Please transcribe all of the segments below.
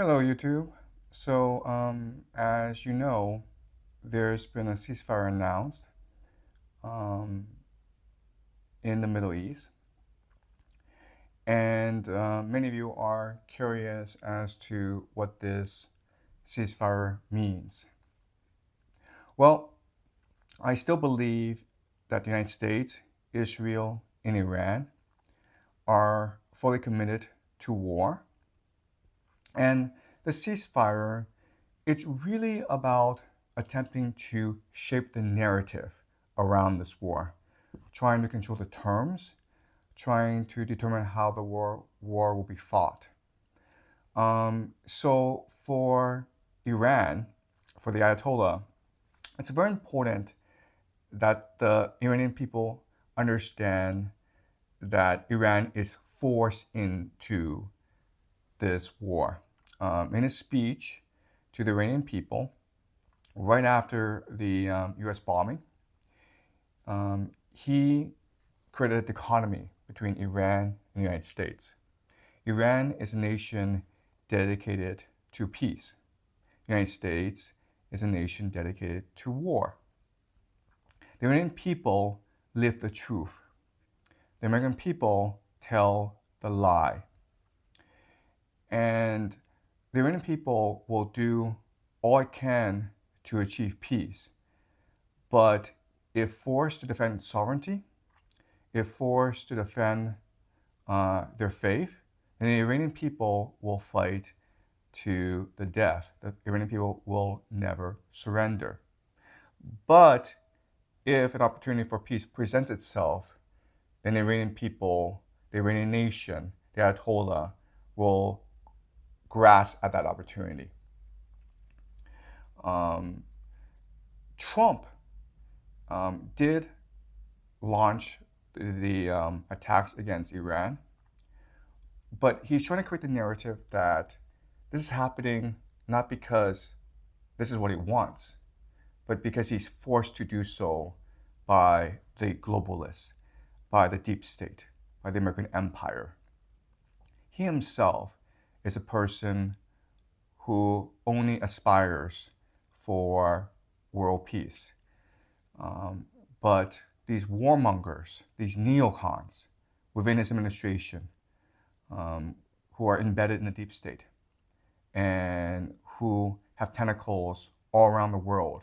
Hello, YouTube. As you know, there's been a ceasefire announced um, in the Middle East, and many of you are curious as to what this ceasefire means. Well, I still believe that the United States, Israel, and Iran are fully committed to war, and the ceasefire it's really about attempting to shape the narrative around this war, trying to control the terms, trying to determine how the war will be fought. So for Iran, for the Ayatollah, it's very important that the Iranian people understand that Iran is forced into this war. In his speech to the Iranian people, right after the US bombing, he created a dichotomy between Iran and the United States. Iran is a nation dedicated to peace. The United States is a nation dedicated to war. The Iranian people live the truth. The American people tell the lie. And the Iranian people will do all it can to achieve peace. But if forced to defend sovereignty, if forced to defend their faith, then the Iranian people will fight to the death. The Iranian people will never surrender. But if an opportunity for peace presents itself, then the Iranian people, the Iranian nation, the Ayatollah, will grasp at that opportunity. Trump did launch the attacks against Iran, but he's trying to create the narrative that this is happening not because this is what he wants, but because he's forced to do so by the globalists, by the deep state, by the American empire. He himself is a person who only aspires for world peace. But these warmongers, these neocons within his administration, who are embedded in the deep state and who have tentacles all around the world,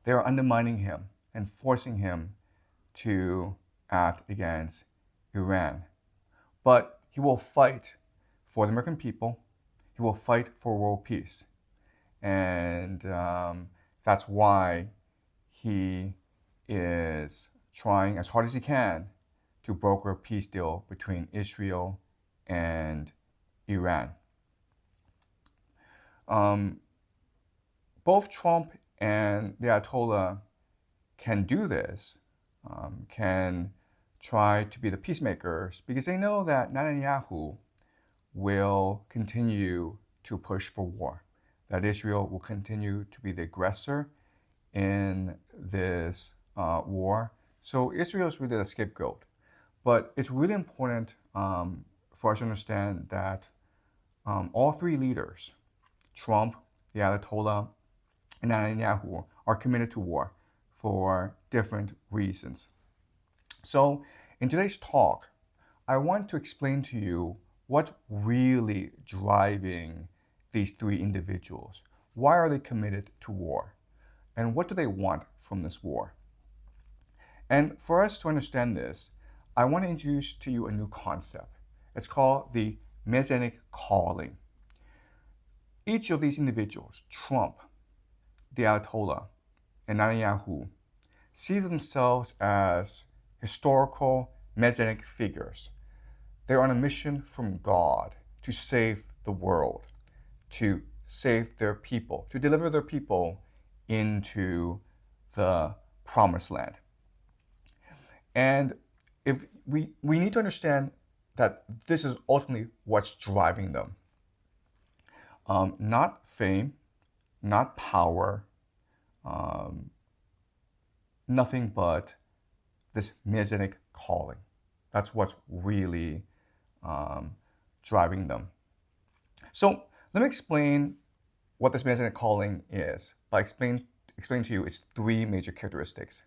they are undermining him and forcing him to act against Iran. But he will fight for the American people. He will fight for world peace. And that's why he is trying as hard as he can to broker a peace deal between Israel and Iran. Both Trump and the Ayatollah can do this, can try to be the peacemakers, because they know that Netanyahu will continue to push for war, that Israel will continue to be the aggressor in this war. So Israel is really the scapegoat. But it's really important for us to understand that all three leaders, Trump, the Ayatollah, and Netanyahu, are committed to war for different reasons. So in today's talk, I want to explain to you what's really driving these three individuals. Why are they committed to war? And what do they want from this war? And for us to understand this, I want to introduce to you a new concept. It's called the Messianic calling. Each of these individuals, Trump, the Ayatollah, and Netanyahu, see themselves as historical Messianic figures. They're on a mission from God to save the world, to save their people, to deliver their people into the promised land. And if we need to understand that this is ultimately what's driving them. Not fame, not power, nothing but this Messianic calling. That's what's really driving them. So let me explain what this Messianic calling is by explaining to you its three major characteristics.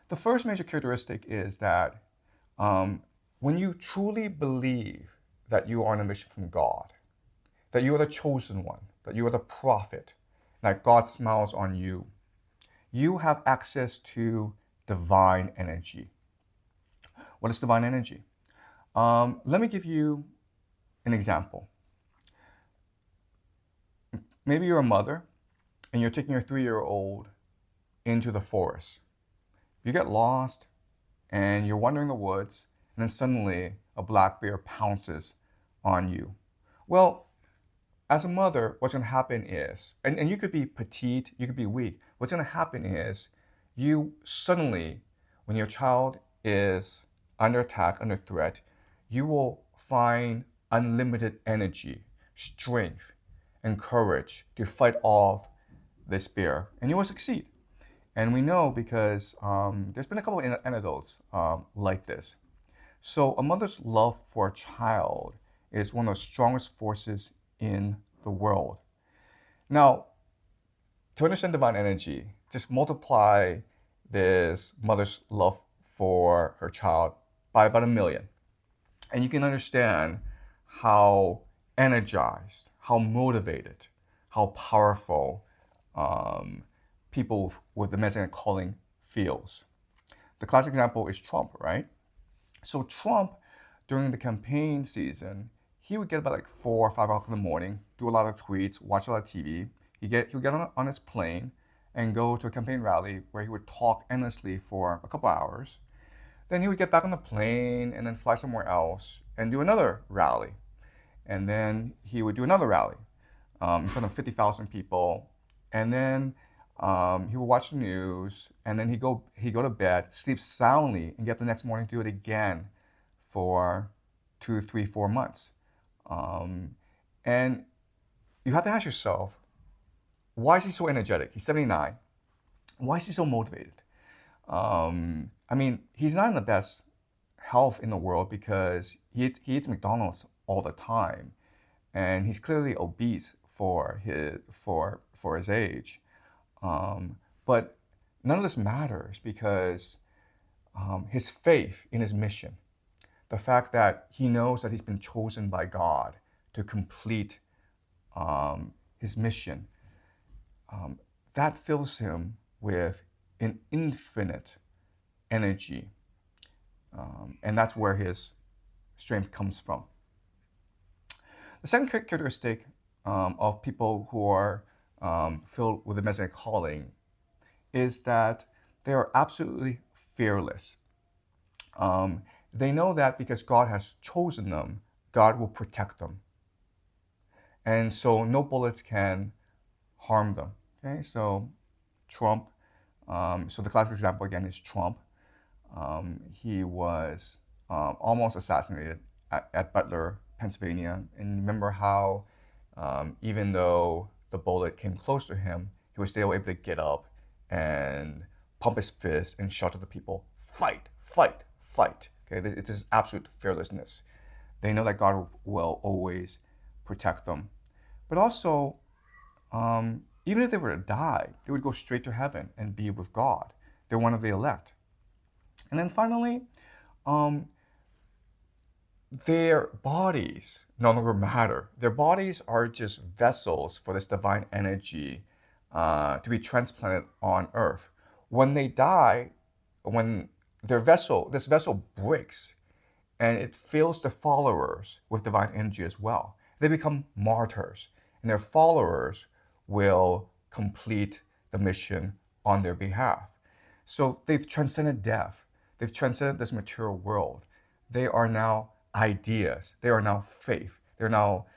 The first major characteristic is that when you truly believe that you are on a mission from God, that you are the chosen one, that you are the prophet, that God smiles on you, you have access to divine energy. What is divine energy? Let me give you an example. Maybe you're a mother and you're taking your 3-year-old into the forest. You get lost and you're wandering the woods, and then suddenly a black bear pounces on you. Well, as a mother, what's going to happen is, and you could be petite, you could be weak, what's going to happen is you suddenly, when your child is under attack, under threat, you will find unlimited energy, strength, and courage to fight off this bear, and you will succeed. And we know because there's been a couple of anecdotes like this. So a mother's love for a child is one of the strongest forces in the world. Now, to understand divine energy, just multiply this mother's love for her child by about 1,000,000. And you can understand how energized, how motivated, how powerful people with the Messianic calling feels. The classic example is Trump, right? So Trump, during the campaign season, he would get about like 4 or 5 o'clock in the morning, do a lot of tweets, watch a lot of TV. He would get on his plane and go to a campaign rally where he would talk endlessly for a couple hours. Then he would get back on the plane and then fly somewhere else and do another rally. And then he would do another rally in front of 50,000 people. And then he would watch the news, and then he'd go to bed, sleep soundly, and get up the next morning to do it again for 2, 3, 4 months. And you have to ask yourself, why is he so energetic? He's 79. Why is he so motivated? I mean, he's not in the best health in the world because he eats McDonald's all the time, and he's clearly obese for his age. But none of this matters because his faith in his mission, the fact that he knows that he's been chosen by God to complete his mission, that fills him with an infinite energy. And that's where his strength comes from. The second characteristic of people who are filled with the Messianic calling is that they are absolutely fearless. They know that because God has chosen them, God will protect them. And so no bullets can harm them. Okay, so Trump, so the classic example again is Trump. He was almost assassinated at Butler, Pennsylvania. And remember how even though the bullet came close to him, he was still able to get up and pump his fist and shout to the people, fight, fight, fight. Okay, it's this absolute fearlessness. They know that God will always protect them. But also, even if they were to die, they would go straight to heaven and be with God. They're one of the elect. And then finally, their bodies no longer matter. Their bodies are just vessels for this divine energy to be transplanted on earth. When they die, when this vessel breaks and it fills the followers with divine energy as well, they become martyrs, and their followers will complete the mission on their behalf. So they've transcended death. They've transcended this material world. They are now ideas. They are now faith. They're now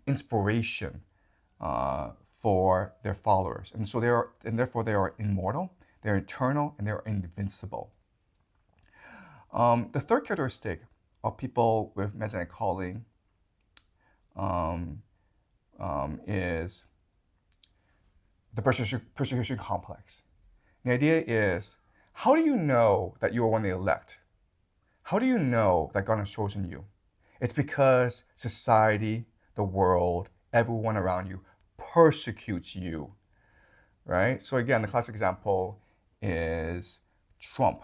inspiration for their followers. And so therefore they are immortal, they're eternal, and they're invincible. The third characteristic of people with Messianic calling is the persecution complex. The idea is, how do you know that you are one of the elect? How do you know that God has chosen you? It's because society, the world, everyone around you persecutes you, right? So again, the classic example is Trump.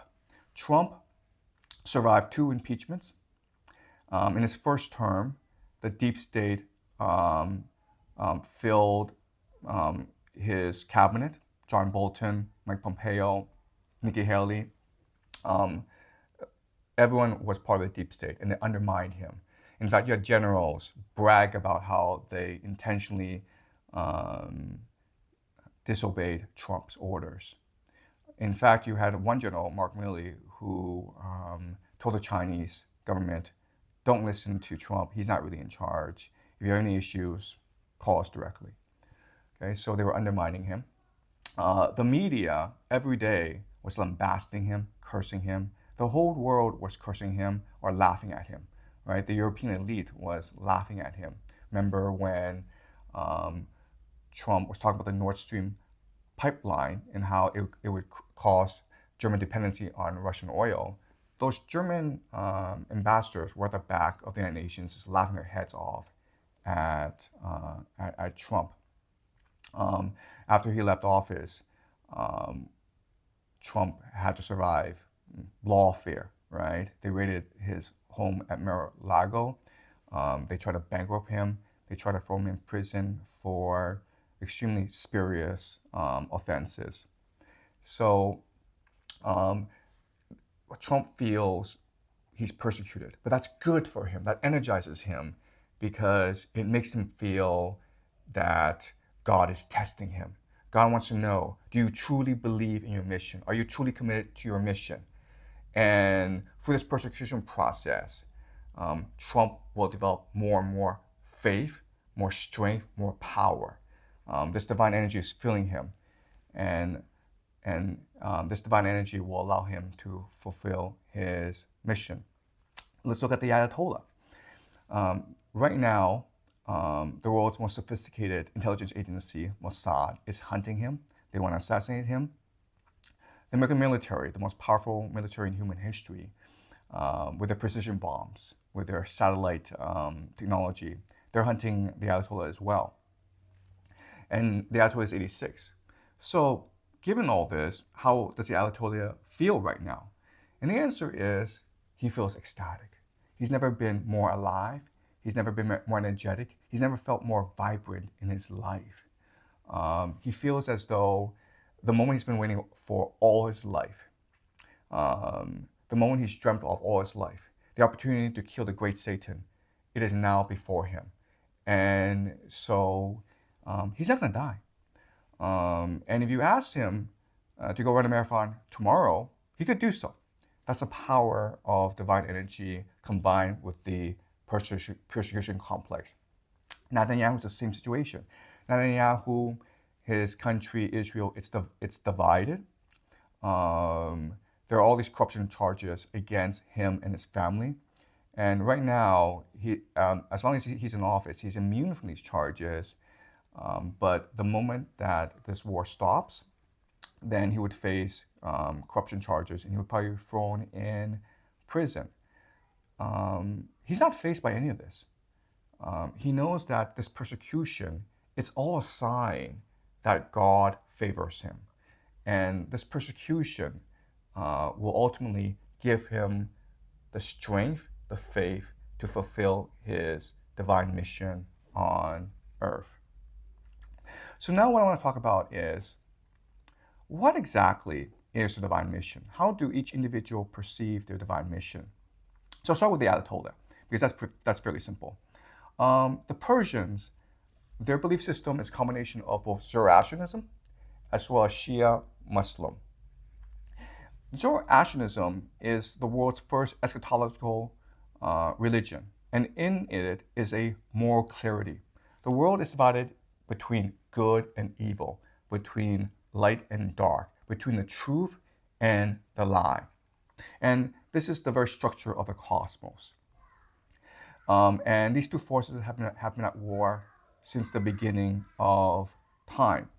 Trump survived 2 impeachments. In his first term, the deep state filled his cabinet, John Bolton, Mike Pompeo, Nikki Haley. Everyone was part of the deep state, and they undermined him. In fact, you had generals brag about how they intentionally disobeyed Trump's orders. In fact, you had one general, Mark Milley, who told the Chinese government, don't listen to Trump. He's not really in charge. If you have any issues, call us directly. Okay, so they were undermining him. The media every day was lambasting him, cursing him. The whole world was cursing him or laughing at him, right? The European elite was laughing at him. Remember when Trump was talking about the Nord Stream pipeline and how it would cause German dependency on Russian oil? Those German ambassadors were at the back of the United Nations, just laughing their heads off at Trump. After he left office, Trump had to survive lawfare, right? They raided his home at Mar-a-Lago. They tried to bankrupt him. They tried to throw him in prison for extremely spurious offenses. So Trump feels he's persecuted, but that's good for him. That energizes him because it makes him feel that God is testing him. God wants to know, do you truly believe in your mission? Are you truly committed to your mission? And through this persecution process, Trump will develop more and more faith, more strength, more power. This divine energy is filling him, and this divine energy will allow him to fulfill his mission. Let's look at the Ayatollah. Right now, the world's most sophisticated intelligence agency, Mossad, is hunting him. They want to assassinate him. The American military, the most powerful military in human history, with their precision bombs, with their satellite technology, they're hunting the Ayatollah as well. And the Ayatollah is 86. So given all this, how does the Ayatollah feel right now? And the answer is he feels ecstatic. He's never been more alive. He's never been more energetic. He's never felt more vibrant in his life. He feels as though the moment he's been waiting for all his life, the moment he's dreamt of all his life, the opportunity to kill the great Satan, it is now before him. And so he's not going to die. And if you ask him to go run a marathon tomorrow, he could do so. That's the power of divine energy combined with the persecution complex. Netanyahu is the same situation. Netanyahu, his country, Israel, it's divided. There are all these corruption charges against him and his family. And right now, as long as he's in office, he's immune from these charges. But the moment that this war stops, then he would face corruption charges and he would probably be thrown in prison. He's not faced by any of this. He knows that this persecution, it's all a sign that God favors him. And this persecution will ultimately give him the strength, the faith to fulfill his divine mission on earth. So now what I want to talk about is, what exactly is the divine mission? How do each individual perceive their divine mission? So I'll start with the Ayatollah, because that's fairly simple. The Persians, their belief system is a combination of both Zoroastrianism as well as Shia Muslim. Zoroastrianism is the world's first eschatological religion, and in it is a moral clarity. The world is divided between good and evil, between light and dark, between the truth and the lie. And this is the very structure of the cosmos. And these two forces have been at war since the beginning of time.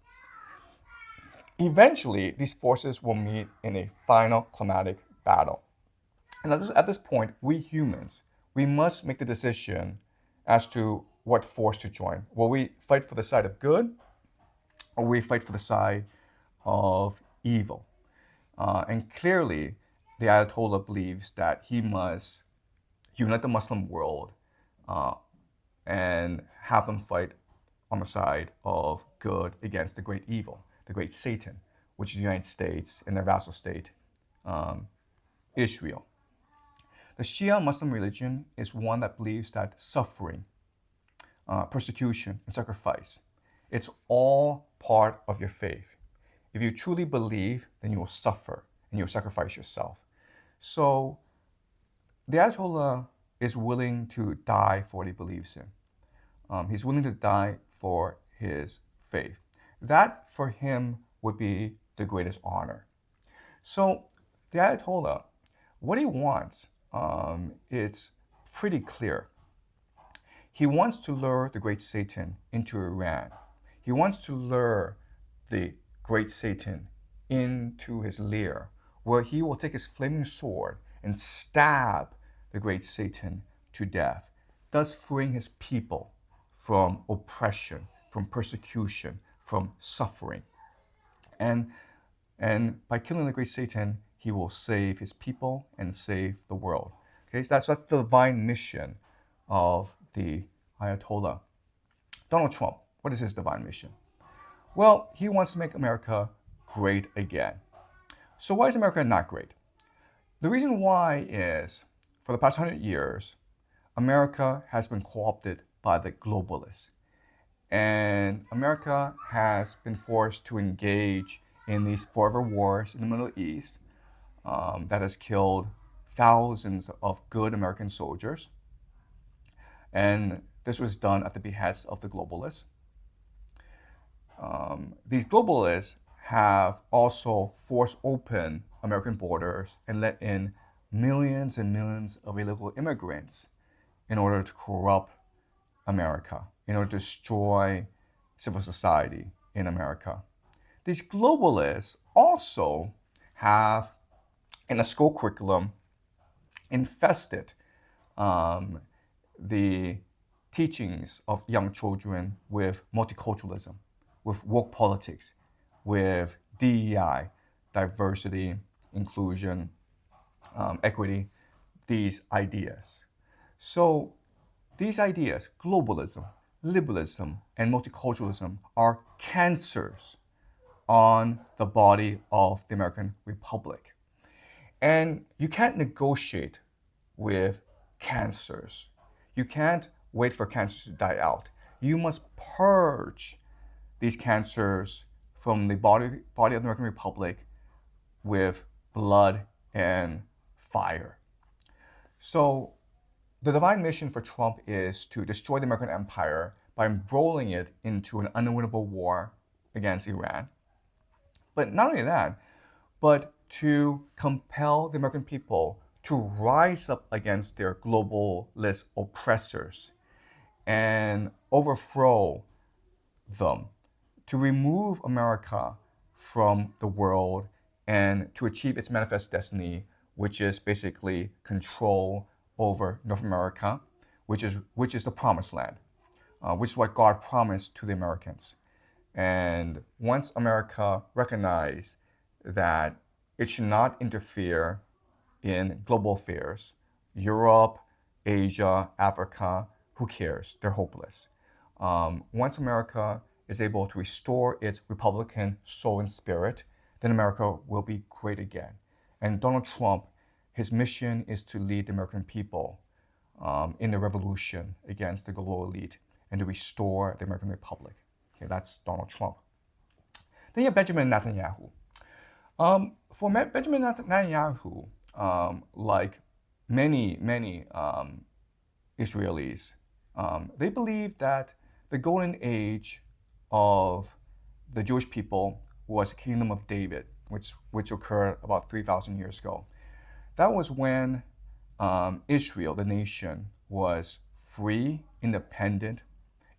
Eventually, these forces will meet in a final climatic battle. And at this point, we humans, we must make the decision as to what force to join. Will we fight for the side of good, or will we fight for the side of evil? And clearly, the Ayatollah believes that he must unite the Muslim world and have them fight on the side of good against the great evil, the great Satan, which is the United States and their vassal state, Israel. The Shia Muslim religion is one that believes that suffering, persecution, and sacrifice, it's all part of your faith. If you truly believe, then you will suffer and you'll sacrifice yourself. So the Ayatollah is willing to die for what he believes in. He's willing to die for his faith. That for him would be the greatest honor. So the Ayatollah, what he wants, it's pretty clear. He wants to lure the great Satan into Iran. He wants to lure the great Satan into his lair, where he will take his flaming sword and stab the great Satan to death, thus freeing his people from oppression, from persecution, from suffering. And by killing the great Satan, he will save his people and save the world. Okay, so that's the divine mission of the Ayatollah. Donald Trump, what is his divine mission? Well, he wants to make America great again. So why is America not great? The reason why is, for the past 100 years, America has been co-opted by the globalists. And America has been forced to engage in these forever wars in the Middle East that has killed thousands of good American soldiers. And this was done at the behest of the globalists. These globalists have also forced open American borders and let in millions and millions of illegal immigrants in order to corrupt America, in order to destroy civil society in America. These globalists also have, in the school curriculum, infested the teachings of young children with multiculturalism, with woke politics, with DEI, diversity, inclusion, equity, these ideas. So these ideas, globalism, liberalism, and multiculturalism, are cancers on the body of the American Republic. And you can't negotiate with cancers. You can't wait for cancers to die out. You must purge these cancers from the body of the American Republic with blood and fire. So the divine mission for Trump is to destroy the American empire by embroiling it into an unwinnable war against Iran. But not only that, but to compel the American people to rise up against their globalist oppressors and overthrow them, to remove America from the world and to achieve its manifest destiny, which is basically control over North America, which is the promised land, which is what God promised to the Americans. And once America recognized that it should not interfere in global affairs, Europe, Asia, Africa, who cares? They're hopeless. Once America is able to restore its Republican soul and spirit, then America will be great again. And Donald Trump, his mission is to lead the American people in the revolution against the global elite and to restore the American Republic. Okay, that's Donald Trump. Then you have Benjamin Netanyahu. For Benjamin Netanyahu, like many Israelis, they believe that the golden age of the Jewish people was the kingdom of David, which occurred about 3,000 years ago. That was when Israel, the nation, was free, independent,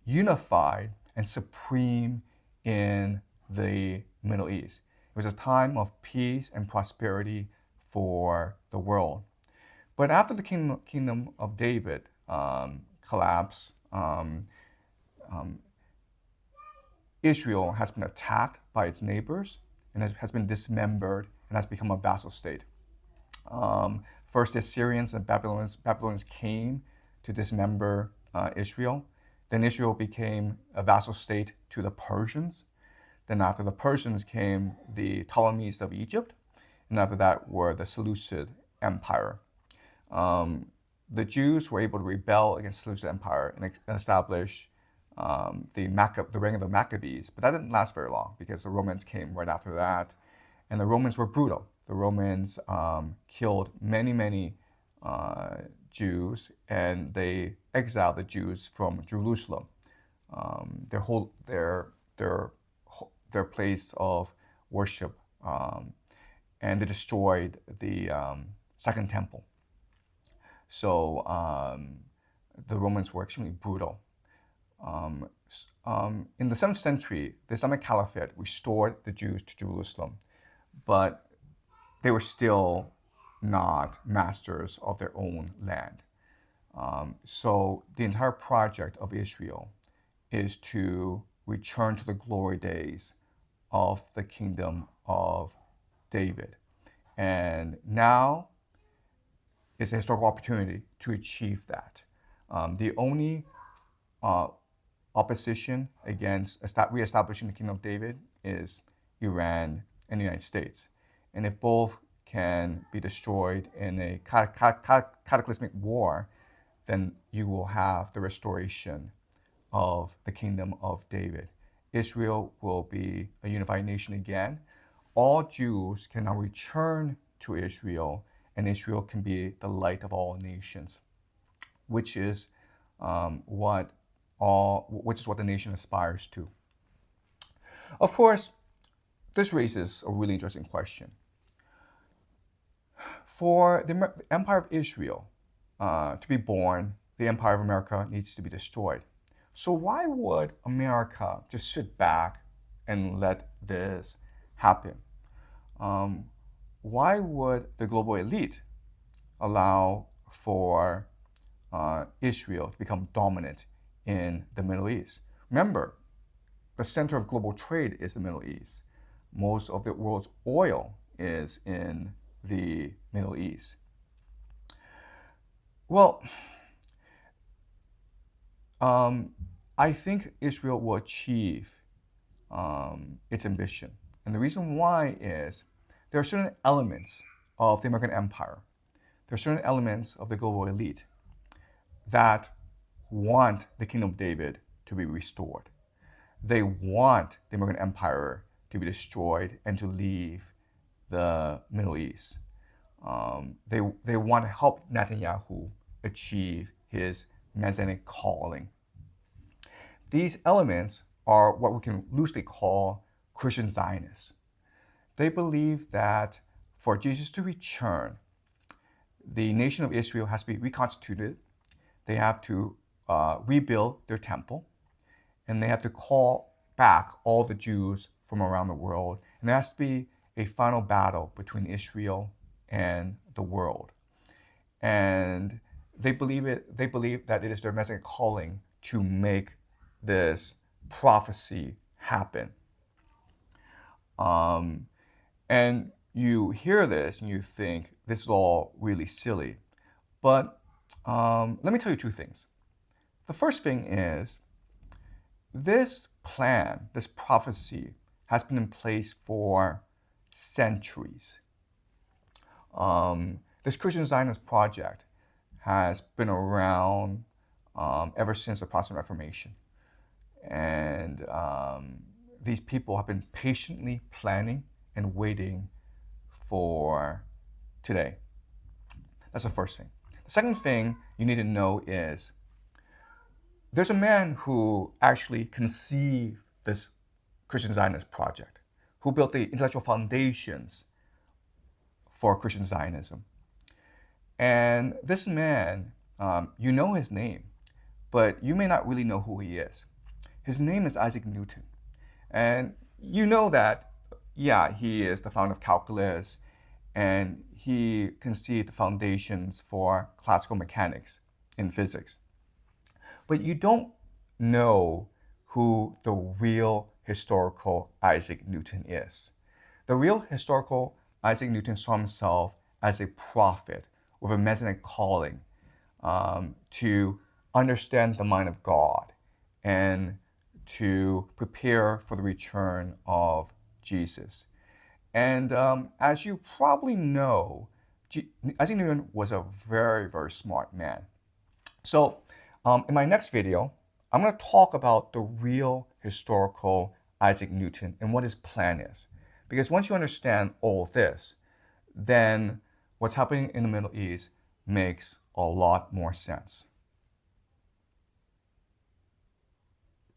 unified, and supreme in the Middle East. It was a time of peace and prosperity for the world. But after the kingdom of David collapsed, Israel has been attacked by its neighbors and has been dismembered and has become a vassal state. First, the Assyrians and Babylonians came to dismember Israel. Then Israel became a vassal state to the Persians. Then after the Persians came the Ptolemies of Egypt. And after that were the Seleucid Empire. The Jews were able to rebel against the Seleucid Empire and establish the reign of the Maccabees. But that didn't last very long because the Romans came right after that. And the Romans were brutal. The Romans killed many Jews, and they exiled the Jews from Jerusalem, their place of worship, and they destroyed the Second Temple. So the Romans were extremely brutal. In the 7th century, the Islamic Caliphate restored the Jews to Jerusalem, but they were still not masters of their own land. So the entire project of Israel is to return to the glory days of the kingdom of David. And now is a historical opportunity to achieve that. The only opposition against reestablishing the kingdom of David is Iran and the United States. And if both can be destroyed in a cataclysmic war, then you will have the restoration of the kingdom of David. Israel will be a unified nation again. All Jews can now return to Israel, and Israel can be the light of all nations, which is what the nation aspires to. Of course, this raises a really interesting question. For the Empire of Israel to be born, the Empire of America needs to be destroyed. So why would America just sit back and let this happen? Why would the global elite allow for Israel to become dominant in the Middle East? Remember, the center of global trade is the Middle East. Most of the world's oil is in the Middle East. Well, I think Israel will achieve its ambition. And the reason why is there are certain elements of the American empire, there are certain elements of the global elite that want the kingdom of David to be restored. They want the American empire to be destroyed and to leave the Middle East. They want to help Netanyahu achieve his Messianic calling. These elements are what we can loosely call Christian Zionists. They believe that for Jesus to return, the nation of Israel has to be reconstituted. They have to rebuild their temple, and they have to call back all the Jews from around the world. And there has to be a final battle between Israel and the world. And they believe that it is their Messianic calling to make this prophecy happen. And you hear this and you think this is all really silly. But let me tell you two things. The first thing is this plan, this prophecy, has been in place for centuries. This Christian Zionist project has been around ever since the Protestant Reformation. And these people have been patiently planning and waiting for today. That's the first thing. The second thing you need to know is there's a man who actually conceived this Christian Zionist project, who built the intellectual foundations for Christian Zionism. And this man, you know his name, but you may not really know who he is. His name is Isaac Newton. And you know that, yeah, he is the founder of calculus, and he conceived the foundations for classical mechanics in physics. But you don't know who the real historical Isaac Newton is. The real historical Isaac Newton saw himself as a prophet with a Messianic calling to understand the mind of God and to prepare for the return of Jesus. And as you probably know, Isaac Newton was a very, very smart man. So in my next video, I'm going to talk about the real historical Isaac Newton and what his plan is. Because once you understand all this, then what's happening in the Middle East makes a lot more sense.